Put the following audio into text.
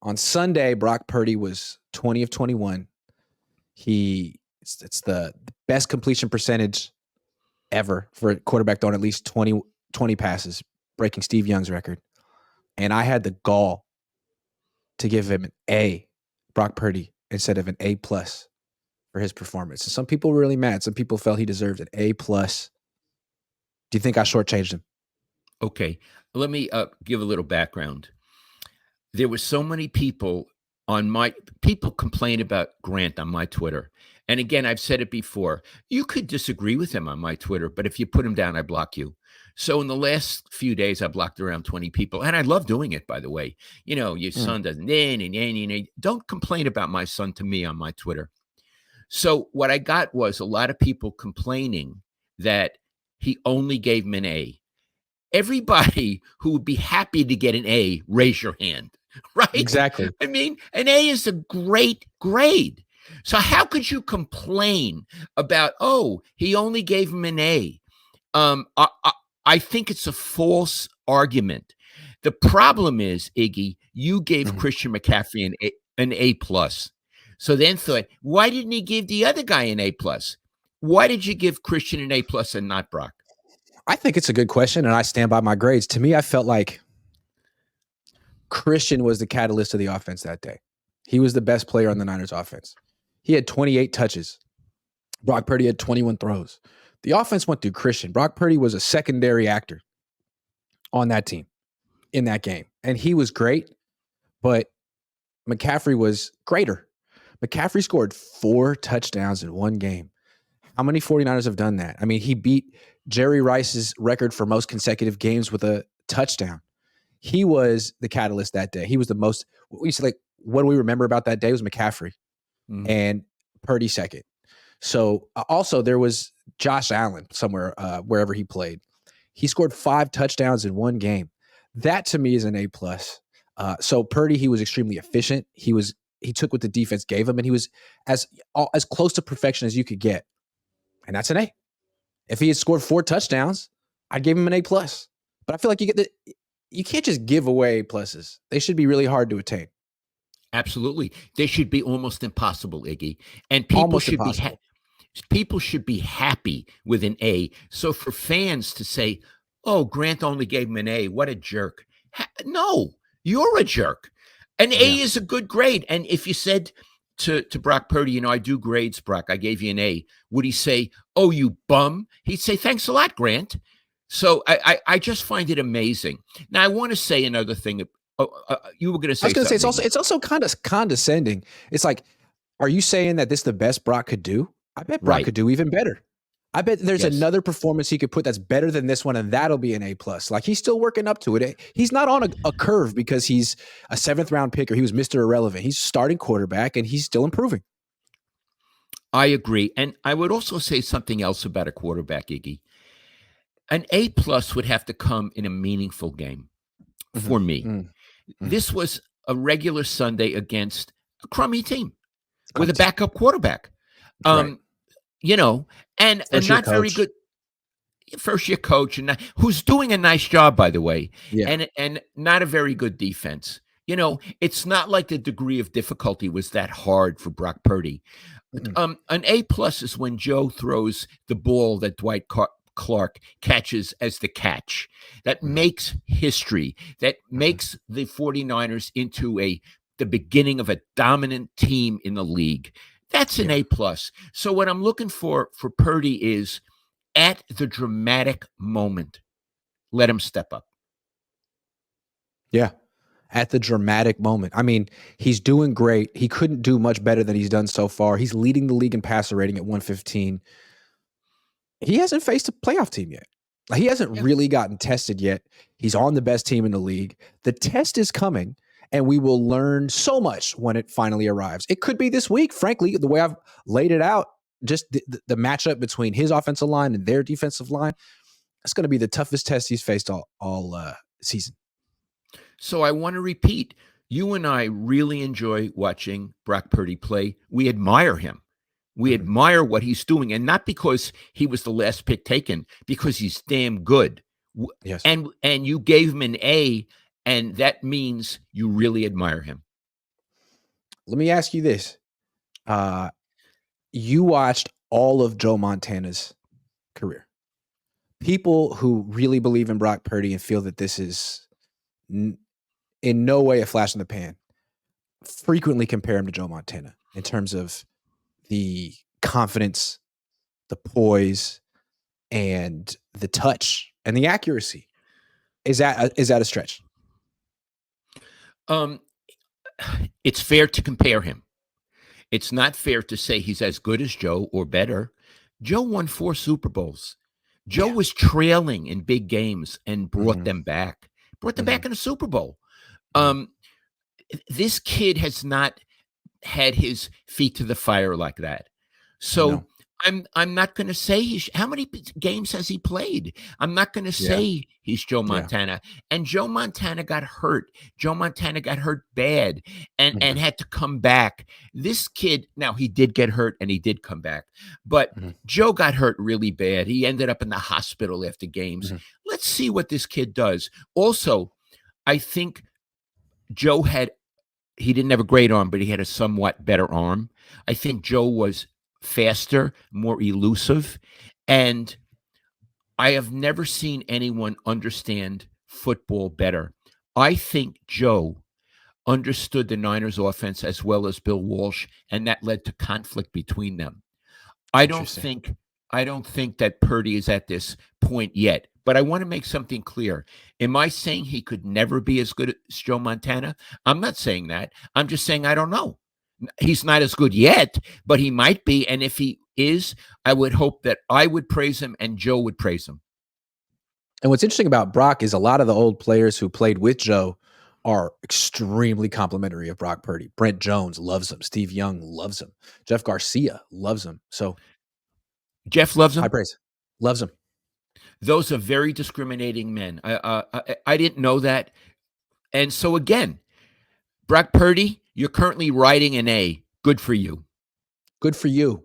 On Sunday, Brock Purdy was 20 of 21. It's the best completion percentage ever for a quarterback throwing at least 20 passes, breaking Steve Young's record. And I had the gall to give him an A, Brock Purdy, instead of an A+ for his performance. And some people were really mad. Some people felt he deserved an A+. Do you think I shortchanged him? Okay, let me give a little background. There were so many people complain about Grant on my Twitter. And again, I've said it before. You could disagree with him on my Twitter, but if you put him down, I block you. So in the last few days, I blocked around 20 people. And I love doing it, by the way. Your son doesn't. Don't complain about my son to me on my Twitter. So what I got was a lot of people complaining that he only gave him an A. Everybody who would be happy to get an A, raise your hand, right? Exactly. I mean, an A is a great grade. So how could you complain about, he only gave him an A? I think it's a false argument. The problem is, Iggy, you gave Christian McCaffrey an A+. So then thought, why didn't he give the other guy an A+? Why did you give Christian an A+ and not Brock? I think it's a good question, and I stand by my grades. To me, I felt like Christian was the catalyst of the offense that day. He was the best player on the Niners offense. He had 28 touches. Brock Purdy had 21 throws. The offense went through Christian. Brock Purdy was a secondary actor on that team in that game, and he was great, but McCaffrey was greater. McCaffrey scored 4 touchdowns in one game. How many 49ers have done that? I mean, he beat Jerry Rice's record for most consecutive games with a touchdown. He was the catalyst that day. He was the most, what do we remember about that day was McCaffrey and Purdy second. So also there was Josh Allen somewhere, wherever he played. He scored 5 touchdowns in one game. That to me is an A+. So Purdy, he was extremely efficient. He took what the defense gave him, and he was as close to perfection as you could get. And that's an A. If he had scored 4 touchdowns, I'd give him an A+. But I feel like you can't just give away A+. They should be really hard to attain. Absolutely. They should be almost impossible, Iggy. And people should be happy with an A. So for fans to say, Grant only gave him an A, what a jerk. No, you're a jerk. An A is a good grade. And if you said to Brock Purdy, I do grades, Brock, I gave you an A, would he say, oh, you bum? He'd say, thanks a lot, Grant. So I just find it amazing. Now, I want to say another thing. You were going to say something. I was going to say, it's also kind of condescending. It's like, are you saying that this is the best Brock could do? I bet Brock could do even better. I bet there's another performance he could put that's better than this one, and that'll be an A+. Like, he's still working up to it. He's not on a curve because he's a 7th-round pick or he was Mr. Irrelevant. He's a starting quarterback, and he's still improving. I agree. And I would also say something else about a quarterback, Iggy. An A+ would have to come in a meaningful game for me. This was a regular Sunday against a crummy team with a backup quarterback. And not very good first-year coach, and who's doing a nice job, by the way, and not a very good defense. It's not like the degree of difficulty was that hard for Brock Purdy. An A+ is when Joe throws the ball that Dwight Clark catches as the catch. That makes history. That makes the 49ers into the beginning of a dominant team in the league. That's an A+. So what I'm looking for Purdy is at the dramatic moment, let him step up. Yeah, at the dramatic moment. I mean, he's doing great. He couldn't do much better than he's done so far. He's leading the league in passer rating at 115. He hasn't faced a playoff team yet. He hasn't really gotten tested yet. He's on the best team in the league. The test is coming, and we will learn so much when it finally arrives. It could be this week, frankly, the way I've laid it out, just the matchup between his offensive line and their defensive line. That's going to be the toughest test he's faced all season. So I want to repeat, you and I really enjoy watching Brock Purdy play. We admire him. We admire what he's doing, and not because he was the last pick taken, because he's damn good. Yes. And you gave him an A, and that means you really admire him. let me ask you this. You watched all of Joe Montana's career. People who really believe in Brock Purdy and feel that this is in no way a flash in the pan frequently compare him to Joe Montana in terms of the confidence, the poise, and the touch and the accuracy. Is that a stretch? It's fair to compare him. It's not fair to say he's as good as Joe or better. Joe won 4 Super Bowls. Joe was trailing in big games and brought them back. Brought them back in a Super Bowl. This kid has not had his feet to the fire like that. So I'm not going to say how many games has he played? I'm not going to say he's Joe Montana. And Joe Montana got hurt. Joe Montana got hurt bad and had to come back. This kid, now he did get hurt and he did come back. But Joe got hurt really bad. He ended up in the hospital after games. Let's see what this kid does. Also, I think Joe he didn't have a great arm, but he had a somewhat better arm. I think Joe was faster, more elusive. And I have never seen anyone understand football better. I think Joe understood the Niners offense as well as Bill Walsh, and that led to conflict between them. I don't think that Purdy is at this point yet, but I want to make something clear. Am I saying he could never be as good as Joe Montana? I'm not saying that. I'm just saying I don't know. He's not as good yet, but he might be. And if he is, I would hope that I would praise him and Joe would praise him. And what's interesting about Brock is a lot of the old players who played with Joe are extremely complimentary of Brock Purdy. Brent Jones loves him. Steve Young loves him. Jeff Garcia loves him. So Jeff loves him? High praise. Loves him. Those are very discriminating men. I didn't know that. And so again, Brock Purdy, you're currently riding an A. Good for you. Good for you.